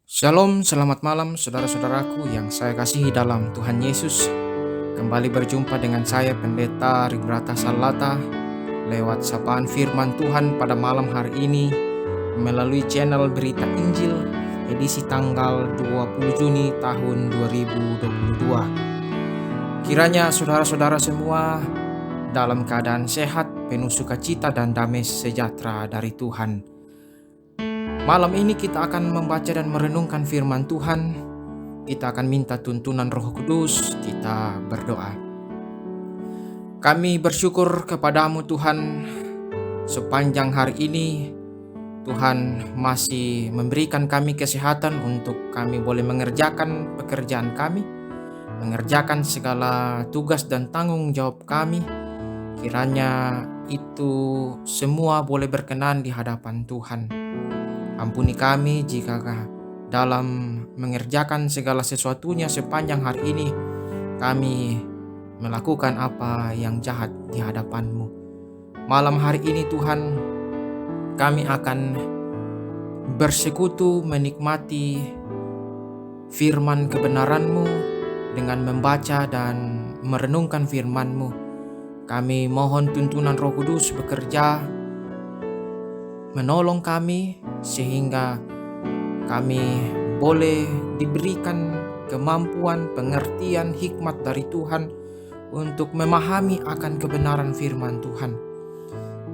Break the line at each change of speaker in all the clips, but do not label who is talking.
Shalom, selamat malam saudara-saudaraku yang saya kasihi dalam Tuhan Yesus. Kembali berjumpa dengan saya Pendeta Ribrata Salata lewat sapaan firman Tuhan pada malam hari ini melalui channel Berita Injil edisi tanggal 20 Juni tahun 2022. Kiranya saudara-saudara semua dalam keadaan sehat, penuh sukacita dan damai sejahtera dari Tuhan. Malam ini kita akan membaca dan merenungkan firman Tuhan. Kita akan minta tuntunan Roh Kudus, kita berdoa. Kami bersyukur kepadamu Tuhan, sepanjang hari ini Tuhan masih memberikan kami kesehatan untuk kami boleh mengerjakan pekerjaan kami, mengerjakan segala tugas dan tanggung jawab kami. Kiranya itu semua boleh berkenan di hadapan Tuhan. Ampuni kami jika dalam mengerjakan segala sesuatunya sepanjang hari ini kami melakukan apa yang jahat di hadapan-Mu. Malam hari ini Tuhan, kami akan bersekutu menikmati firman kebenaran-Mu dengan membaca dan merenungkan firman-Mu. Kami mohon tuntunan Roh Kudus bekerja menolong kami sehingga kami boleh diberikan kemampuan, pengertian, hikmat dari Tuhan untuk memahami akan kebenaran firman Tuhan.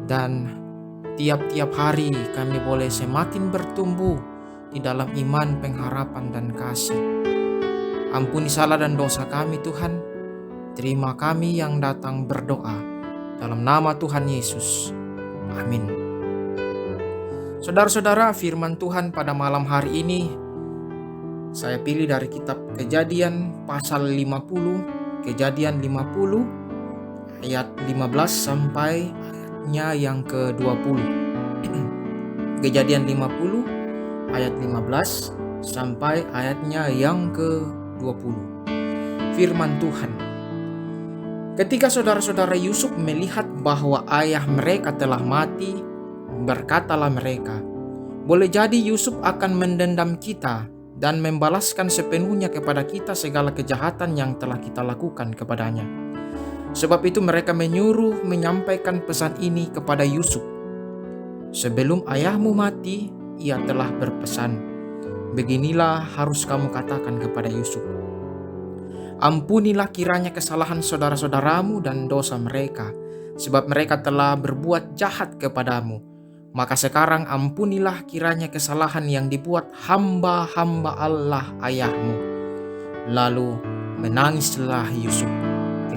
Dan tiap-tiap hari kami boleh semakin bertumbuh di dalam iman, pengharapan, dan kasih. Ampuni salah dan dosa kami Tuhan. Terima kami yang datang berdoa dalam nama Tuhan Yesus. Amin. Saudara-saudara, firman Tuhan pada malam hari ini saya pilih dari kitab Kejadian pasal 50, Kejadian 50 ayat 15 sampai ayatnya yang ke-20. Kejadian 50 ayat 15 sampai ayatnya yang ke-20. Firman Tuhan. Ketika saudara-saudara Yusuf melihat bahwa ayah mereka telah mati, berkatalah mereka, boleh jadi Yusuf akan mendendam kita dan membalaskan sepenuhnya kepada kita segala kejahatan yang telah kita lakukan kepadanya. Sebab itu mereka menyuruh menyampaikan pesan ini kepada Yusuf. Sebelum ayahmu mati, ia telah berpesan, beginilah harus kamu katakan kepada Yusuf. Ampunilah kiranya kesalahan saudara-saudaramu dan dosa mereka, sebab mereka telah berbuat jahat kepadamu. Maka sekarang ampunilah kiranya kesalahan yang dibuat hamba-hamba Allah ayahmu. Lalu menangislah Yusuf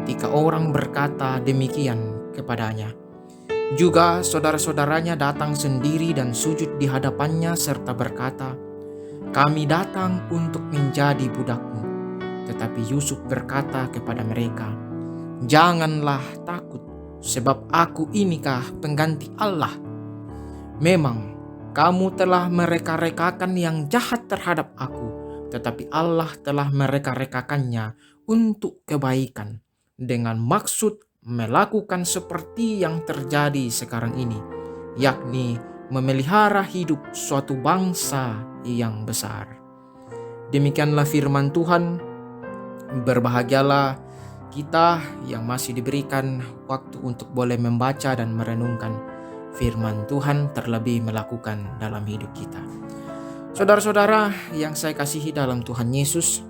ketika orang berkata demikian kepadanya. Juga saudara-saudaranya datang sendiri dan sujud di hadapannya serta berkata, kami datang untuk menjadi budakmu. Tetapi Yusuf berkata kepada mereka, janganlah takut, sebab aku inikah pengganti Allah. Memang kamu telah mereka-rekakan yang jahat terhadap aku, tetapi Allah telah mereka-rekakannya untuk kebaikan, dengan maksud melakukan seperti yang terjadi sekarang ini, yakni memelihara hidup suatu bangsa yang besar. Demikianlah firman Tuhan. Berbahagialah kita yang masih diberikan waktu untuk boleh membaca dan merenungkan firman Tuhan, terlebih melakukan dalam hidup kita. Saudara-saudara yang saya kasihi dalam Tuhan Yesus,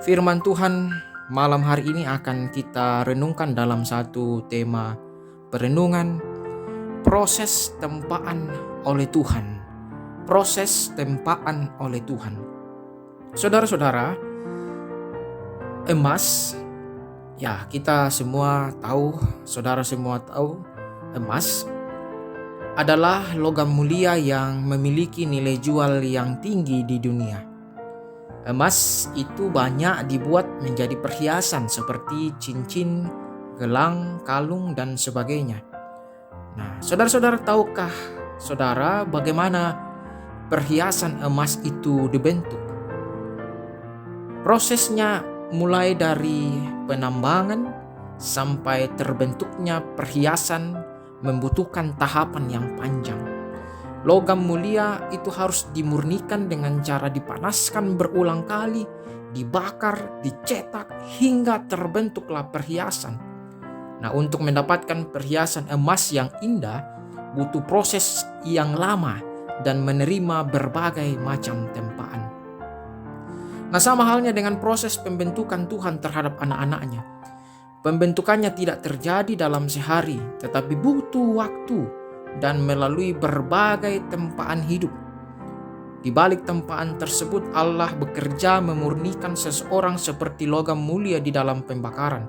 firman Tuhan malam hari ini akan kita renungkan dalam satu tema perenungan, proses tempaan oleh Tuhan. Proses tempaan oleh Tuhan. Saudara-saudara, emas, ya kita semua tahu, saudara semua tahu, emas adalah logam mulia yang memiliki nilai jual yang tinggi di dunia. Emas itu banyak dibuat menjadi perhiasan seperti cincin, gelang, kalung, dan sebagainya. Nah, saudara-saudara, tahukah saudara bagaimana perhiasan emas itu dibentuk? Prosesnya mulai dari penambangan sampai terbentuknya perhiasan membutuhkan tahapan yang panjang. Logam mulia itu harus dimurnikan dengan cara dipanaskan berulang kali, dibakar, dicetak, hingga terbentuklah perhiasan. Nah, untuk mendapatkan perhiasan emas yang indah, butuh proses yang lama dan menerima berbagai macam tempaan. Nah, sama halnya dengan proses pembentukan Tuhan terhadap anak-anaknya. Pembentukannya tidak terjadi dalam sehari, tetapi butuh waktu dan melalui berbagai tempaan hidup. Di balik tempaan tersebut, Allah bekerja memurnikan seseorang seperti logam mulia di dalam pembakaran.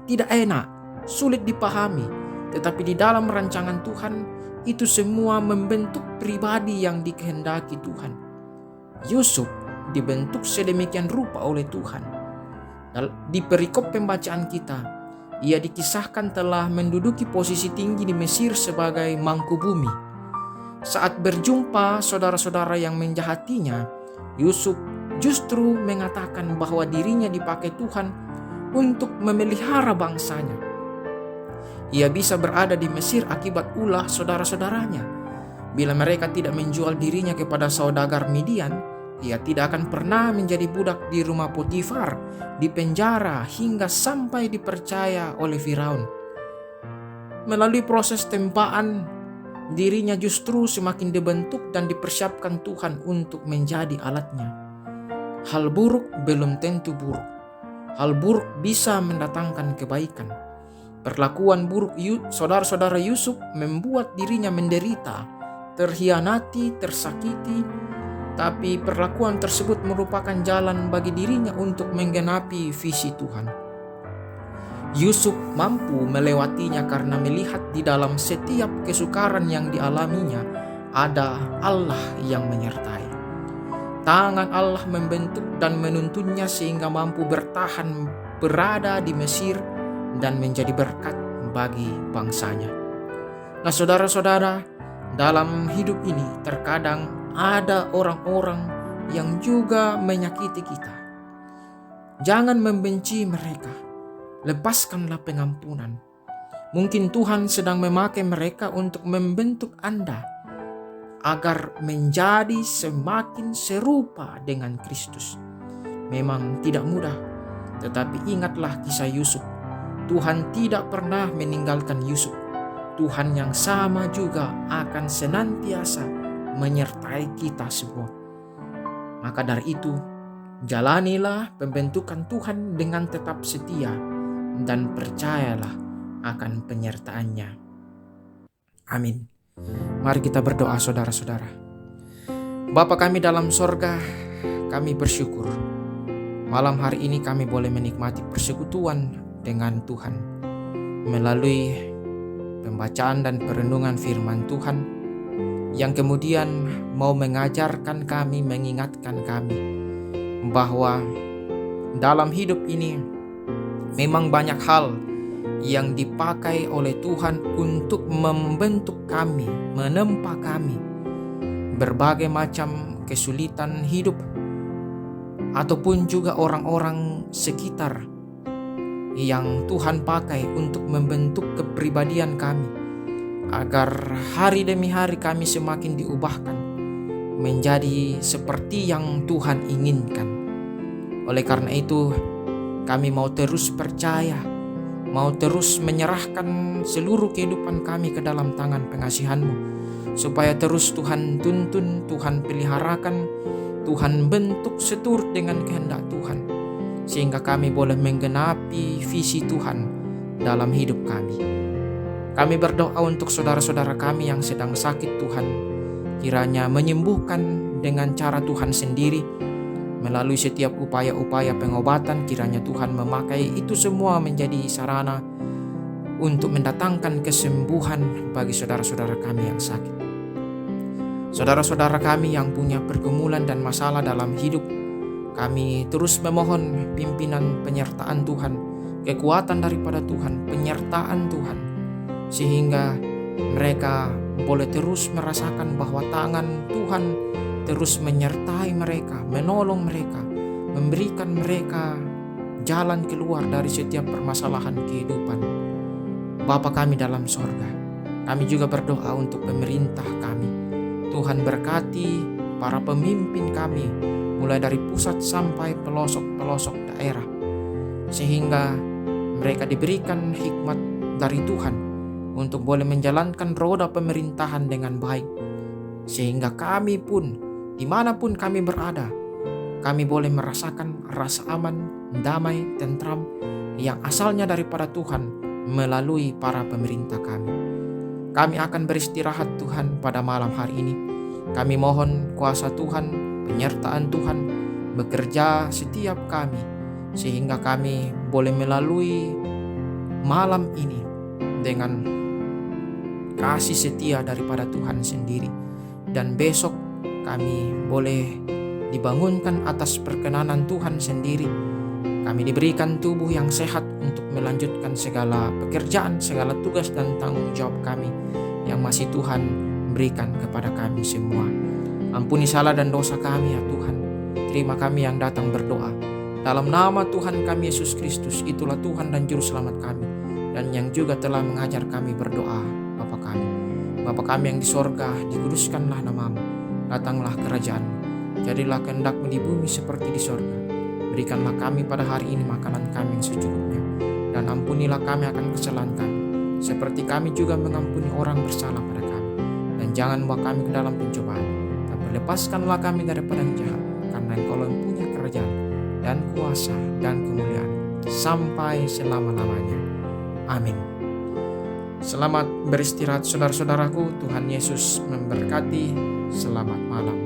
Tidak enak, sulit dipahami, tetapi di dalam rancangan Tuhan, itu semua membentuk pribadi yang dikehendaki Tuhan. Yusuf dibentuk sedemikian rupa oleh Tuhan. Di perikop pembacaan kita, ia dikisahkan telah menduduki posisi tinggi di Mesir sebagai mangku bumi. Saat berjumpa saudara-saudara yang menjahatinya, Yusuf justru mengatakan bahwa dirinya dipakai Tuhan untuk memelihara bangsanya. Ia bisa berada di Mesir akibat ulah saudara-saudaranya. Bila mereka tidak menjual dirinya kepada saudagar Midian, ia tidak akan pernah menjadi budak di rumah Potifar, di penjara, hingga sampai dipercaya oleh Firaun. Melalui proses tempaan, dirinya justru semakin dibentuk dan dipersiapkan Tuhan untuk menjadi alatnya. Hal buruk belum tentu buruk. Hal buruk bisa mendatangkan kebaikan. Perlakuan buruk saudara-saudara Yusuf membuat dirinya menderita, terhianati, tersakiti. Tapi perlakuan tersebut merupakan jalan bagi dirinya untuk menggenapi visi Tuhan. Yusuf mampu melewatinya karena melihat di dalam setiap kesukaran yang dialaminya ada Allah yang menyertai. Tangan Allah membentuk dan menuntunnya sehingga mampu bertahan berada di Mesir dan menjadi berkat bagi bangsanya. Nah, saudara-saudara, dalam hidup ini terkadang ada orang-orang yang juga menyakiti kita. Jangan membenci mereka. Lepaskanlah pengampunan. Mungkin Tuhan sedang memakai mereka untuk membentuk Anda agar menjadi semakin serupa dengan Kristus. Memang tidak mudah, tetapi ingatlah kisah Yusuf. Tuhan tidak pernah meninggalkan Yusuf. Tuhan yang sama juga akan senantiasa menyertai kita semua. Maka dari itu, jalanilah pembentukan Tuhan dengan tetap setia dan percayalah akan penyertaannya. Amin. Mari kita berdoa, saudara-saudara. Bapa kami dalam sorga, kami bersyukur malam hari ini kami boleh menikmati persekutuan dengan Tuhan melalui pembacaan dan perenungan firman Tuhan yang kemudian mau mengajarkan kami, mengingatkan kami bahwa dalam hidup ini memang banyak hal yang dipakai oleh Tuhan untuk membentuk kami, menempa kami. Berbagai macam kesulitan hidup ataupun juga orang-orang sekitar yang Tuhan pakai untuk membentuk kepribadian kami, agar hari demi hari kami semakin diubahkan menjadi seperti yang Tuhan inginkan. Oleh karena itu, kami mau terus percaya, mau terus menyerahkan seluruh kehidupan kami ke dalam tangan pengasihan-Mu, supaya terus Tuhan tuntun, Tuhan peliharakan, Tuhan bentuk seturut dengan kehendak Tuhan, sehingga kami boleh menggenapi visi Tuhan dalam hidup kami. Kami berdoa untuk saudara-saudara kami yang sedang sakit, Tuhan kiranya menyembuhkan dengan cara Tuhan sendiri. Melalui setiap upaya-upaya pengobatan, kiranya Tuhan memakai itu semua menjadi sarana untuk mendatangkan kesembuhan bagi saudara-saudara kami yang sakit. Saudara-saudara kami yang punya pergumulan dan masalah dalam hidup, kami terus memohon pimpinan penyertaan Tuhan, kekuatan daripada Tuhan, penyertaan Tuhan, sehingga mereka boleh terus merasakan bahwa tangan Tuhan terus menyertai mereka, menolong mereka, memberikan mereka jalan keluar dari setiap permasalahan kehidupan. Bapa kami dalam sorga, kami juga berdoa untuk pemerintah kami. Tuhan berkati para pemimpin kami, mulai dari pusat sampai pelosok-pelosok daerah, sehingga mereka diberikan hikmat dari Tuhan untuk boleh menjalankan roda pemerintahan dengan baik, sehingga kami pun, dimanapun kami berada, kami boleh merasakan rasa aman, damai, tentram yang asalnya daripada Tuhan melalui para pemerintah kami. Kami akan beristirahat Tuhan pada malam hari ini. Kami mohon kuasa Tuhan, penyertaan Tuhan bekerja setiap kami, sehingga kami boleh melalui malam ini dengan kasih setia daripada Tuhan sendiri. Dan besok kami boleh dibangunkan atas perkenanan Tuhan sendiri. Kami diberikan tubuh yang sehat untuk melanjutkan segala pekerjaan, segala tugas dan tanggung jawab kami yang masih Tuhan berikan kepada kami semua. Ampuni salah dan dosa kami ya Tuhan. Terima kami yang datang berdoa. Dalam nama Tuhan kami Yesus Kristus, itulah Tuhan dan Juru Selamat kami, dan yang juga telah mengajar kami berdoa. Bapa kami, Bapa kami yang di sorga, dikuduskanlah namamu. Datanglah kerajaan-Mu. Jadilah kehendak-Mu di bumi seperti di sorga. Berikanlah kami pada hari ini makanan kami yang secukupnya, dan ampunilah kami akan kesalahan kami, seperti kami juga mengampuni orang bersalah pada kami. Dan jangan bawa kami ke dalam pencobaan, tapi lepaskanlah kami daripada yang jahat, karena Engkau yang punya kerajaan dan kuasa dan kemuliaan sampai selama-lamanya. Amin. Selamat beristirahat saudara-saudaraku. Tuhan Yesus memberkati. Selamat malam.